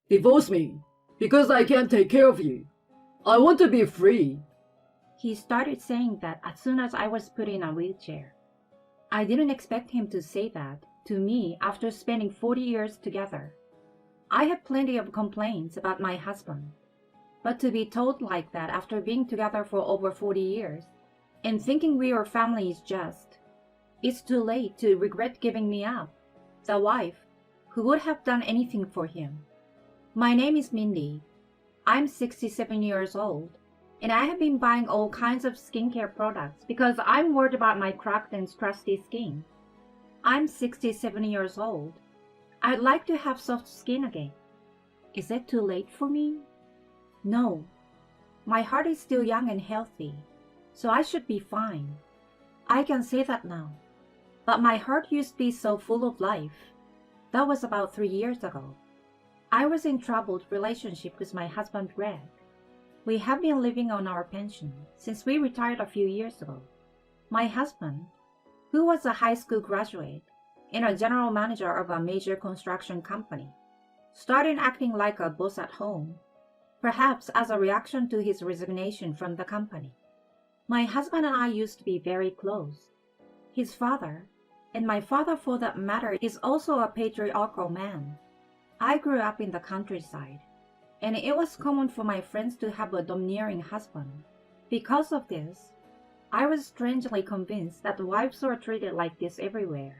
Divorce me, because I can't take care of you. I want to be free. He started saying that as soon as I was put in a wheelchair. I didn't expect him to say that to me after spending 40 years together. I had plenty of complaints about my husband, but to be told like that after being together for over 40 years and thinking we are family is just, it's too late to regret giving me up, the wife who would have done anything for him. My name is Mindy. I'm 67 years old, and I have been buying all kinds of skincare products because I'm worried about my cracked and crusty skin. I'm 67 years old. I'd like to have soft skin again. Is it too late for me? No. My heart is still young and healthy, so I should be fine. I can say that now. But my heart used to be so full of life. That was about 3 years ago. I was in troubled relationship with my husband Greg. We have been living on our pension since we retired a few years ago. My husband, who was a high school graduate and a general manager of a major construction company, started acting like a boss at home, perhaps as a reaction to his resignation from the company. My husband and I used to be very close. His father, and my father for that matter, is also a patriarchal man. I grew up in the countryside, and it was common for my friends to have a domineering husband. Because of this, I was strangely convinced that wives were treated like this everywhere.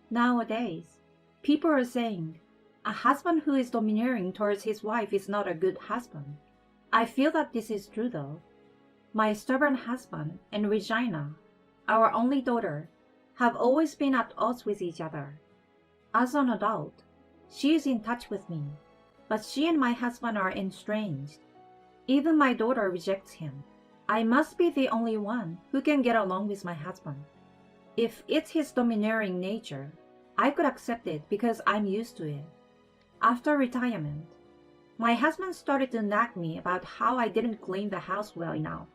Nowadays, people are saying, a husband who is domineering towards his wife is not a good husband. I feel that this is true though. My stubborn husband and Regina, our only daughter, have always been at odds with each other. As an adult, she is in touch with me, but she and my husband are estranged. Even my daughter rejects him. I must be the only one who can get along with my husband. If it's his domineering nature, I could accept it because I'm used to it. After retirement, my husband started to nag me about how I didn't clean the house well enough,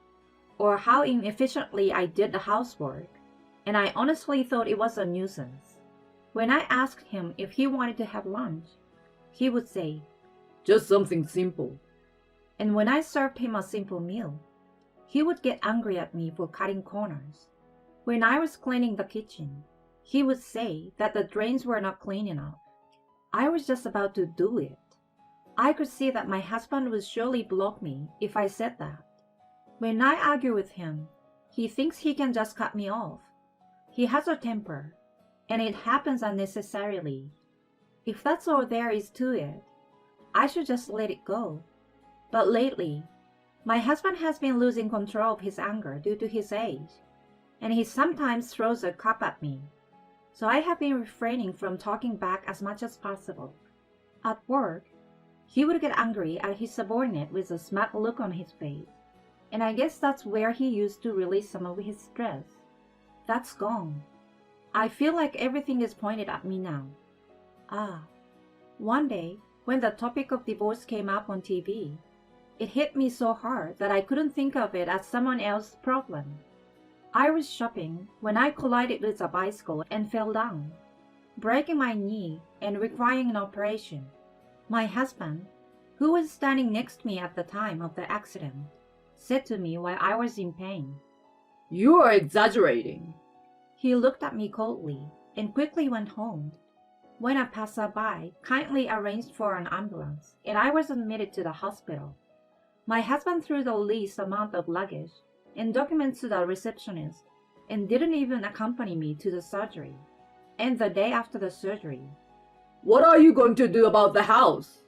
or how inefficiently I did the housework, and I honestly thought it was a nuisance. When I asked him if he wanted to have lunch, he would say, Just something simple. and when I served him a simple meal, he would get angry at me for cutting corners. When I was cleaning the kitchen, he would say that the drains were not clean enough. I was just about to do it. I could see that my husband would surely block me if I said that. When I argue with him, he thinks he can just cut me off. He has a temper, and it happens unnecessarily. If that's all there is to it, I should just let it go. But lately, my husband has been losing control of his anger due to his age, and he sometimes throws a cup at me. So I have been refraining from talking back as much as possible. At work, he would get angry at his subordinate with a smug look on his face, and I guess that's where he used to release some of his stress. That's gone. I feel like everything is pointed at me now. One day, when the topic of divorce came up on TV, it hit me so hard that I couldn't think of it as someone else's problem. I was shopping when I collided with a bicycle and fell down, breaking my knee and requiring an operation. My husband, who was standing next to me at the time of the accident, said to me while I was in pain, You are exaggerating. He looked at me coldly and quickly went home. When a passerby kindly arranged for an ambulance and I was admitted to the hospital, my husband threw the least amount of luggage and documents to the receptionist and didn't even accompany me to the surgery. And the day after the surgery, What are you going to do about the house?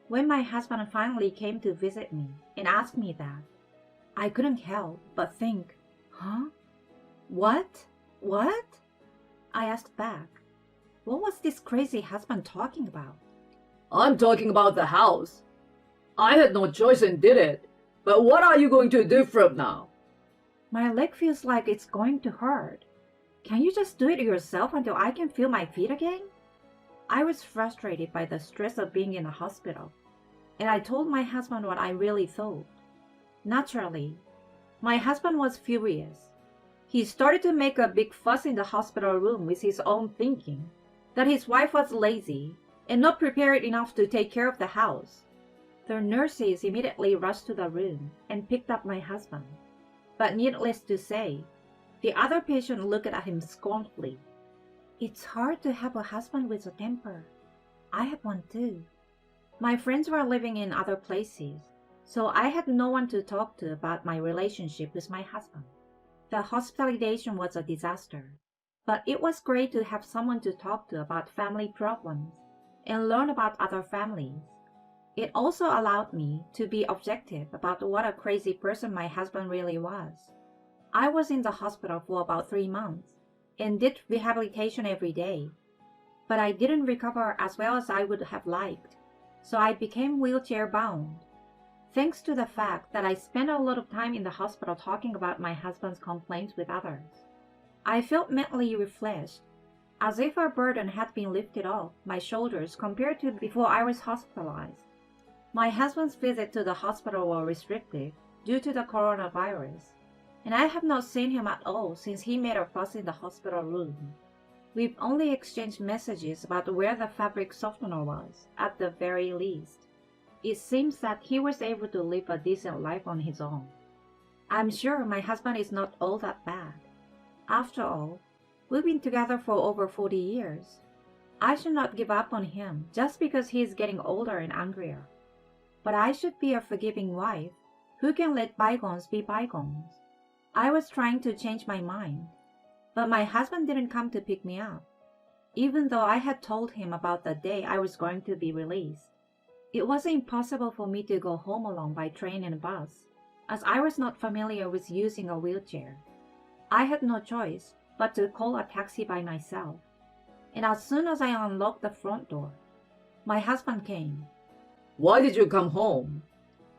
when my husband finally came to visit me and asked me that, I couldn't help but think, huh? What? What? I asked back, what was this crazy husband talking about? I'm talking about the house. I had no choice and did it. But what are you going to do from now? My leg feels like it's going to hurt. Can you just do it yourself until I can feel my feet again? I was frustrated by the stress of being in a hospital, and I told my husband what I really thought. Naturally, my husband was furious. He started to make a big fuss in the hospital room with his own thinking that his wife was lazy and not prepared enough to take care of the house. The nurses immediately rushed to the room and picked up my husband. But needless to say, the other patient looked at him scornfully. It's hard to have a husband with a temper. I have one too. My friends were living in other places, so I had no one to talk to about my relationship with my husband. The hospitalization was a disaster, but it was great to have someone to talk to about family problems and learn about other families. It also allowed me to be objective about what a crazy person my husband really was. I was in the hospital for about 3 months and did rehabilitation every day, but I didn't recover as well as I would have liked, so I became wheelchair bound. Thanks to the fact that I spent a lot of time in the hospital talking about my husband's complaints with others, I felt mentally refreshed, as if a burden had been lifted off my shoulders compared to before I was hospitalized. My husband's visits to the hospital were restricted due to the coronavirus, and I have not seen him at all since he made a fuss in the hospital room. We've only exchanged messages about where the fabric softener was, at the very least. It seems that he was able to live a decent life on his own. I'm sure my husband is not all that bad. After all, we've been together for over 40 years. I should not give up on him just because he is getting older and angrier. But I should be a forgiving wife who can let bygones be bygones. I was trying to change my mind, but my husband didn't come to pick me up, even though I had told him about the day I was going to be released. It was impossible for me to go home alone by train and bus, as I was not familiar with using a wheelchair. I had no choice but to call a taxi by myself, and as soon as I unlocked the front door, my husband came. Why did you come home?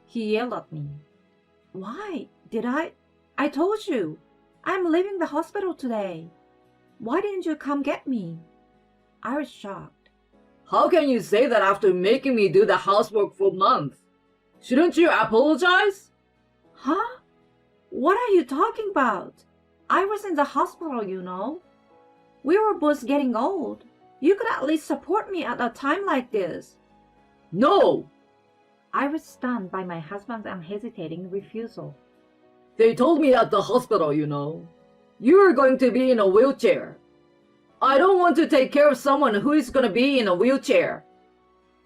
He yelled at me. Why did I? I told you. I'm leaving the hospital today. Why didn't you come get me? I was shocked. How can you say that after making me do the housework for months? Shouldn't you apologize? Huh? What are you talking about? I was in the hospital, you know. We were both getting old. You could at least support me at a time like this. No! I was stunned by my husband's unhesitating refusal. They told me at the hospital, you know. You are going to be in a wheelchair. I don't want to take care of someone who is going to be in a wheelchair.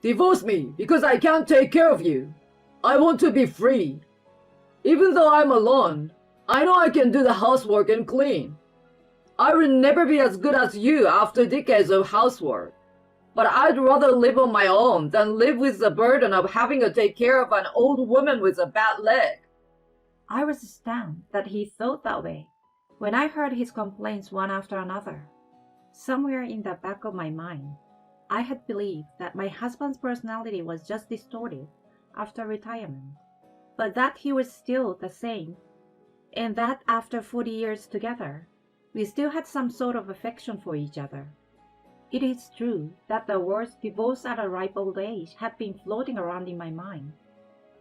Divorce me because I can't take care of you. I want to be free. Even though I'm alone, I know I can do the housework and clean. I will never be as good as you after decades of housework. But I'd rather live on my own than live with the burden of having to take care of an old woman with a bad leg. I was stunned that he thought that way when I heard his complaints one after another. Somewhere in the back of my mind, I had believed that my husband's personality was just distorted after retirement, but that he was still the same, and that after 40 years together, we still had some sort of affection for each other. It is true that the words divorce at a ripe old age had been floating around in my mind,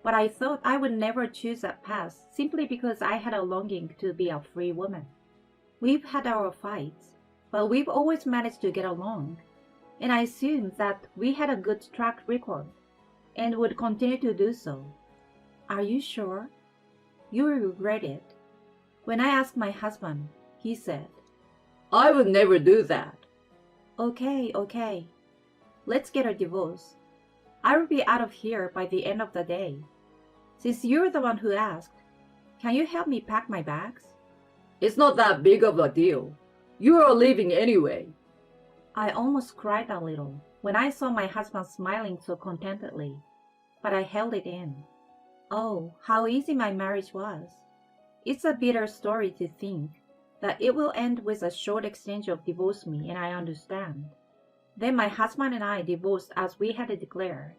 but I thought I would never choose that path simply because I had a longing to be a free woman. We've had our fights, but we've always managed to get along, and I assumed that we had a good track record and would continue to do so. Are you sure? You will regret it. When I asked my husband, he said, I would never do that. Okay. Let's get a divorce. I will be out of here by the end of the day. Since you're the one who asked, can you help me pack my bags? It's not that big of a deal. You are leaving anyway. I almost cried a little when I saw my husband smiling so contentedly, but I held it in. Oh, how easy my marriage was. It's a bitter story to think that it will end with a short exchange of divorce me, and I understand. Then my husband and I divorced as we had declared,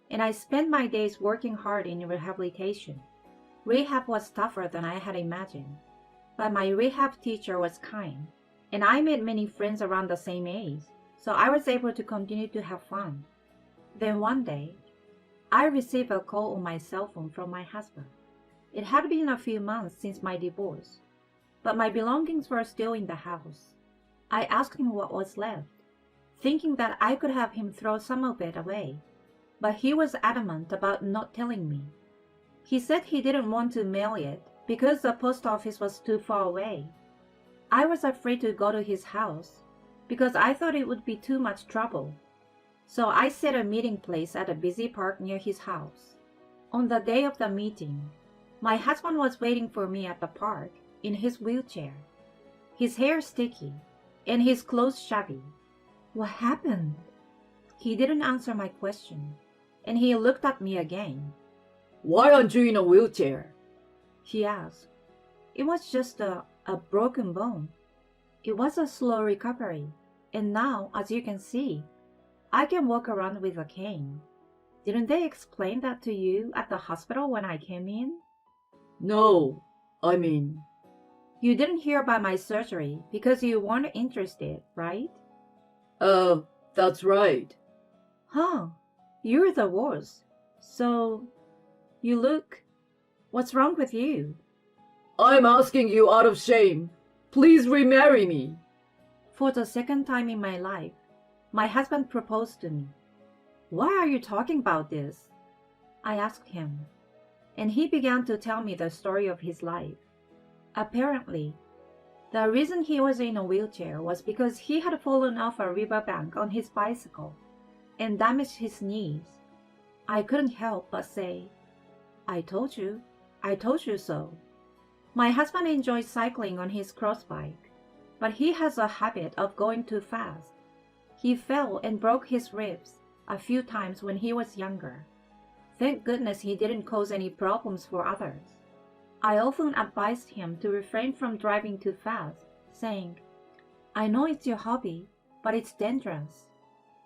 and I spent my days working hard in rehabilitation. Rehab was tougher than I had imagined, but my rehab teacher was kind, and I made many friends around the same age, so I was able to continue to have fun. Then one day, I received a call on my cell phone from my husband. It had been a few months since my divorce, but my belongings were still in the house. I asked him what was left. thinking that I could have him throw some of it away, but he was adamant about not telling me. He said he didn't want to mail it because the post office was too far away. I was afraid to go to his house because I thought it would be too much trouble. So I set a meeting place at a busy park near his house. On the day of the meeting, my husband was waiting for me at the park in his wheelchair. His hair sticky and his clothes shabby. What happened? He didn't answer my question, and he looked at me again. Why aren't you in a wheelchair? He asked. It was just a broken bone. It was a slow recovery, and now, as you can see, I can walk around with a cane. Didn't they explain that to you at the hospital when I came in? No, I mean, You didn't hear about my surgery because you weren't interested, right? that's right. Huh, you're the worst. So, you look... What's wrong with you? I'm asking you out of shame. Please remarry me. For the second time in my life, my husband proposed to me. Why are you talking about this? I asked him, and he began to tell me the story of his life. Apparently, the reason he was in a wheelchair was because he had fallen off a riverbank on his bicycle and damaged his knees. I couldn't help but say, I told you so. My husband enjoys cycling on his cross bike, but he has a habit of going too fast. He fell and broke his ribs a few times when he was younger. Thank goodness he didn't cause any problems for others. I often advised him to refrain from driving too fast, saying, I know it's your hobby, but it's dangerous.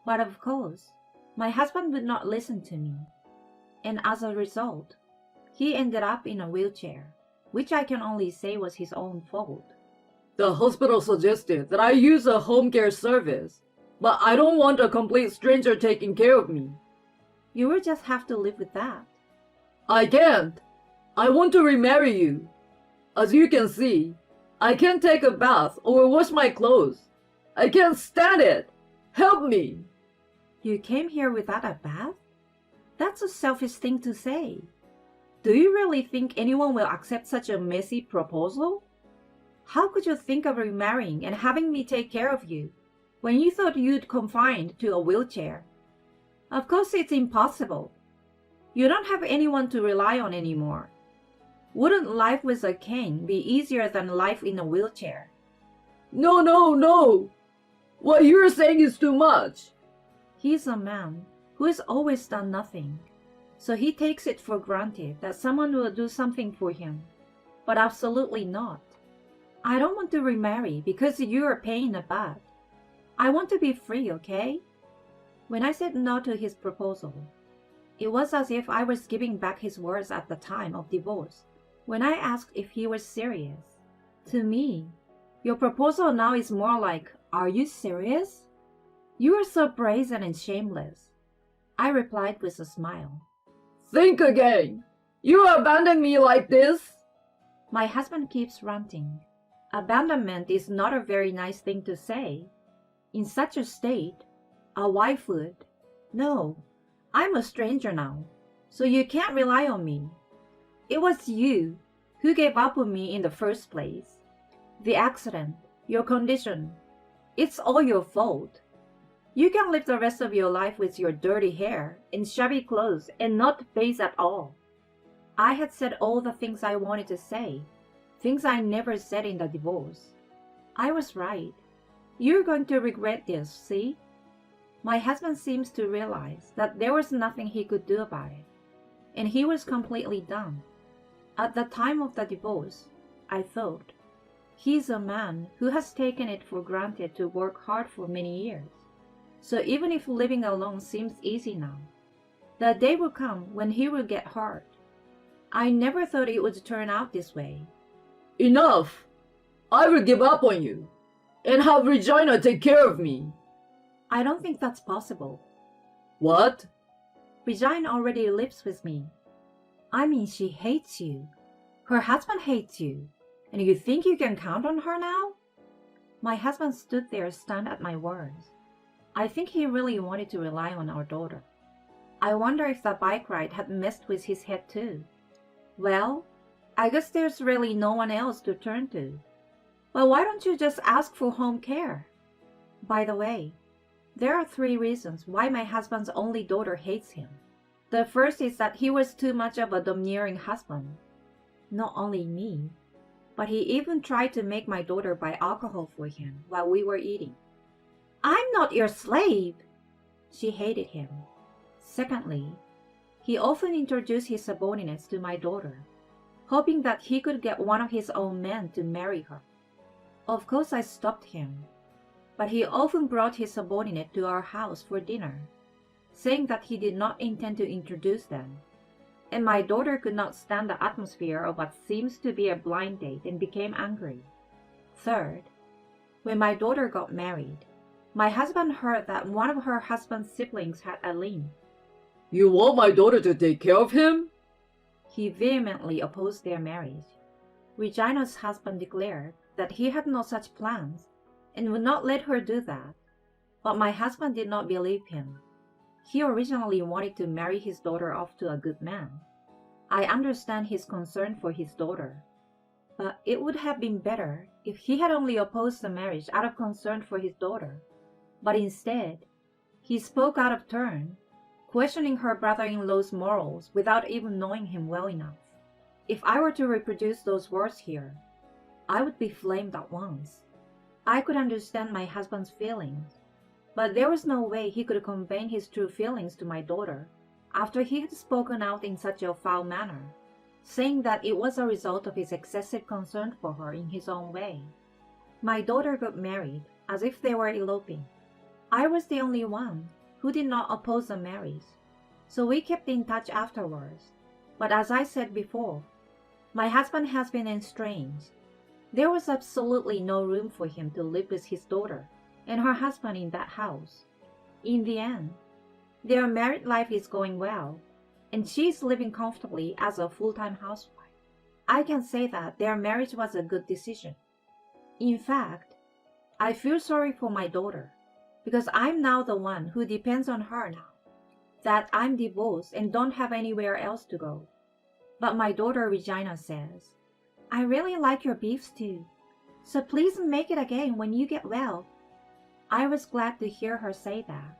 But of course, my husband would not listen to me. And as a result, he ended up in a wheelchair, which I can only say was his own fault. The hospital suggested that I use a home care service, but I don't want a complete stranger taking care of me. You will just have to live with that. I can't. I want to remarry you. As you can see, I can't take a bath or wash my clothes. I can't stand it. Help me. You came here without a bath? That's a selfish thing to say. Do you really think anyone will accept such a messy proposal? How could you think of remarrying and having me take care of you when you thought you'd confined to a wheelchair? Of course it's impossible. You don't have anyone to rely on anymore. Wouldn't life with a cane be easier than life in a wheelchair? No, no, no. What you're saying is too much. He's a man who has always done nothing, so he takes it for granted that someone will do something for him, but absolutely not. I don't want to remarry because you're paying a butt. I want to be free, okay? When I said no to his proposal, it was as if I was giving back his words at the time of divorce, when I asked if he was serious. To me, your proposal now is more like, are you serious? You are so brazen and shameless. I replied with a smile. Think again. You abandon me like this? My husband keeps ranting. Abandonment is not a very nice thing to say. In such a state, a wife would. No, I'm a stranger now, so you can't rely on me. It was you who gave up on me in the first place. The accident, your condition, it's all your fault. You can live the rest of your life with your dirty hair and shabby clothes and not bathe at all. I had said all the things I wanted to say, things I never said in the divorce. I was right. You're going to regret this, see? My husband seems to realize that there was nothing he could do about it, and he was completely done. At the time of the divorce, I thought, he's a man who has taken it for granted to work hard for many years. So even if living alone seems easy now, the day will come when he will get hurt. I never thought it would turn out this way. Enough. I will give up on you and have Regina take care of me. I don't think that's possible. What? Regina already lives with me. I mean, she hates you. Her husband hates you. And you think you can count on her now? My husband stood there stunned at my words. I think he really wanted to rely on our daughter. I wonder if the bike ride had messed with his head too. Well, I guess there's really no one else to turn to. But why don't you just ask for home care? By the way, there are 3 reasons why my husband's only daughter hates him. The first is that he was too much of a domineering husband. Not only me, but he even tried to make my daughter buy alcohol for him while we were eating. I'm not your slave! She hated him. Secondly, he often introduced his subordinates to my daughter, hoping that he could get one of his own men to marry her. Of course I stopped him, but he often brought his subordinate to our house for dinner, saying that he did not intend to introduce them, and my daughter could not stand the atmosphere of what seems to be a blind date and became angry. Third, when my daughter got married, my husband heard that one of her husband's siblings had a limb. You want my daughter to take care of him? He vehemently opposed their marriage. Regina's husband declared that he had no such plans and would not let her do that, but my husband did not believe him. He originally wanted to marry his daughter off to a good man. I understand his concern for his daughter, but it would have been better if he had only opposed the marriage out of concern for his daughter. But instead, he spoke out of turn, questioning her brother-in-law's morals without even knowing him well enough. If I were to reproduce those words here, I would be flamed at once. I could understand my husband's feelings, but there was no way he could convey his true feelings to my daughter after he had spoken out in such a foul manner, saying that it was a result of his excessive concern for her in his own way. My daughter got married as if they were eloping. I was the only one who did not oppose the marriage, so we kept in touch afterwards. But as I said before, my husband has been estranged. There was absolutely no room for him to live with his daughter and her husband in that house. In the end, their married life is going well, and she is living comfortably as a full-time housewife. I can say that their marriage was a good decision. In fact, I feel sorry for my daughter, because I'm now the one who depends on her now, that I'm divorced and don't have anywhere else to go. But my daughter Regina says, I really like your beef stew, so please make it again when you get well. I was glad to hear her say that.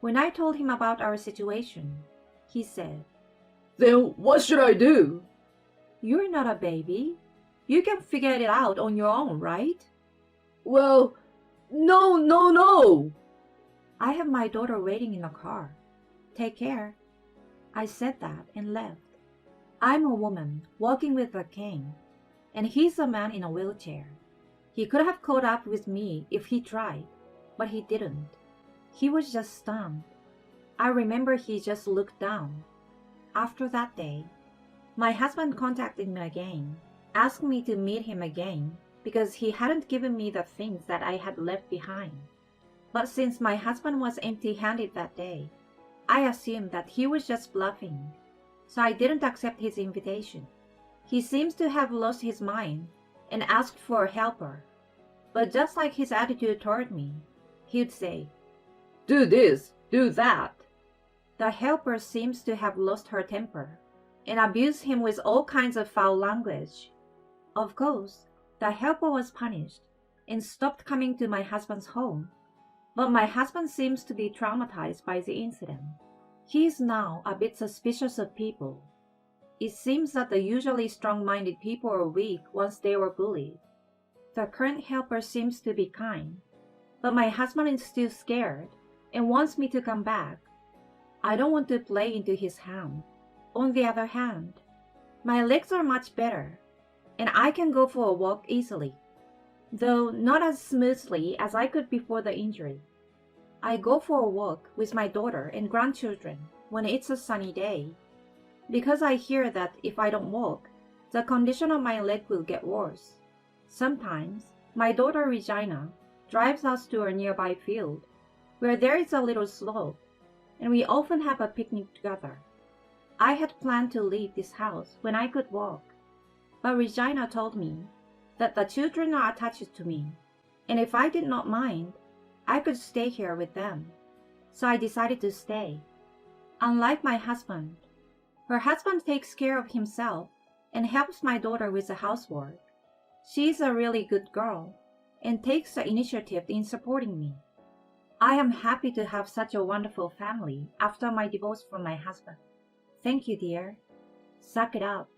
When I told him about our situation, he said, Then what should I do? You're not a baby. You can figure it out on your own, right? Well, no. I have my daughter waiting in the car. Take care. I said that and left. I'm a woman walking with a cane, and he's a man in a wheelchair. He could have caught up with me if he tried, but he didn't. He was just stunned. I remember he just looked down. After that day, my husband contacted me again, asked me to meet him again because he hadn't given me the things that I had left behind. But since my husband was empty-handed that day, I assumed that he was just bluffing, so I didn't accept his invitation. He seems to have lost his mind and asked for a helper, but just like his attitude toward me, he'd say, Do this, do that. The helper seems to have lost her temper and abused him with all kinds of foul language. Of course, the helper was punished and stopped coming to my husband's home, but my husband seems to be traumatized by the incident. He is now a bit suspicious of people. It seems that the usually strong-minded people are weak once they were bullied. The current helper seems to be kind, but my husband is still scared and wants me to come back. I don't want to play into his hand. On the other hand, my legs are much better, and I can go for a walk easily, though not as smoothly as I could before the injury. I go for a walk with my daughter and grandchildren when it's a sunny day, because I hear that if I don't walk, the condition of my leg will get worse. Sometimes, my daughter Regina drives us to a nearby field, where there is a little slope, and we often have a picnic together. I had planned to leave this house when I could walk, but Regina told me that the children are attached to me, and if I did not mind, I could stay here with them. So I decided to stay. Unlike my husband, her husband takes care of himself and helps my daughter with the housework. She's a really good girl and takes the initiative in supporting me. I am happy to have such a wonderful family after my divorce from my husband. Thank you, dear. Suck it up.